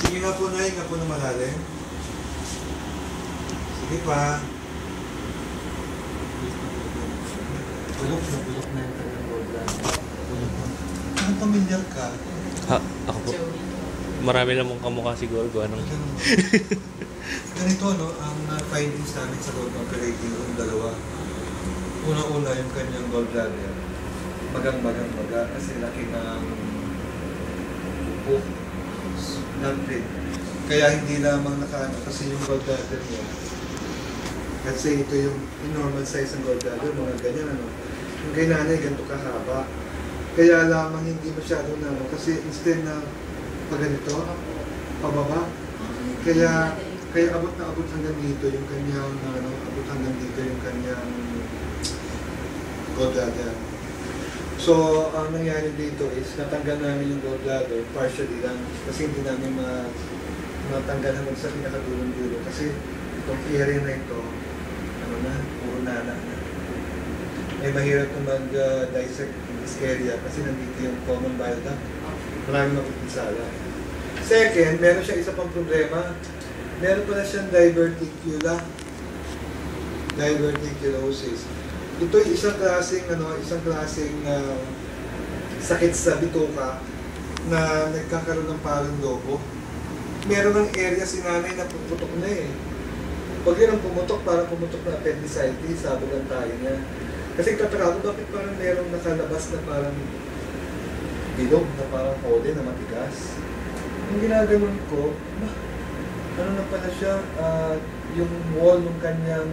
Sige nga po na, hinga po na malalim. Sige pa. Bulok na yung kanyang gallbladder. Ano pamilyar ka? Ha, ako po. Marami namang kamukha siguro ko anong. Ganito, no, ang findings namin sa road operating room, dalawa. Una-una yung kanyang gallbladder. Magang-maga kasi laki ng non-fit. Kaya hindi lamang nakaano kasi yung gallbladder niya. Kasi ito yung normal size ng gallbladder, mga ganyan ano. Yung kay nanay, ganito kahaba. Kaya lamang hindi masyado na ano, kasi instead na ganito, pababa. Kaya abot na abot hanggang dito yung kanyang ano, abot hanggang dito yung kanyang gallbladder. So, ang nangyari dito is natanggal namin yung gallbladder partially lang kasi hindi namin matanggal hanggang sa pinakadulong-dulo kasi itong area na ito ano na, puro nana na. May mahirap na mag-dissect in this area kasi nandito yung common bile duct. Maraming mapipisala. Second, meron siya isa pang problema. Meron pala siyang diverticulosis. Ito ay isang klaseng sakit sa bituka na nagkakaroon ng parang lobo. Meron ng area si nanay na pumutok na eh. Pag yun ang pumutok, parang pumutok na appendicitis, sabi ng tayo niya. Kasi tataka ko, bakit parang merong nakalabas na parang bilog na parang kode na matigas. Yung ginaganon ko, ano na pala siya, yung wall ng kanyang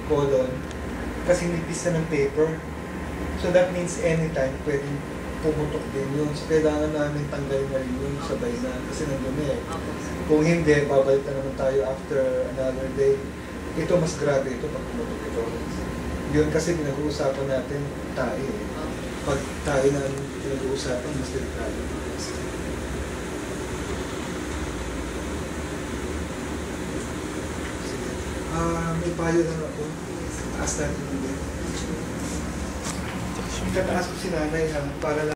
colon, kasi nipis na ng paper. So that means anytime pwedeng pumutok din yun. So kailangan namin tanggalin na rin yun sabay na kasi nandun eh. Kung hindi, babalik na naman tayo after another day. Ito mas grabe ito pag pumutok ito. Yun kasi pinag-uusapan natin tayo eh. Pag tayo na pinag-uusapan, mas delikado. May payo lang ako. Taas natin ulit. Tataas ko si nanay ha, para lang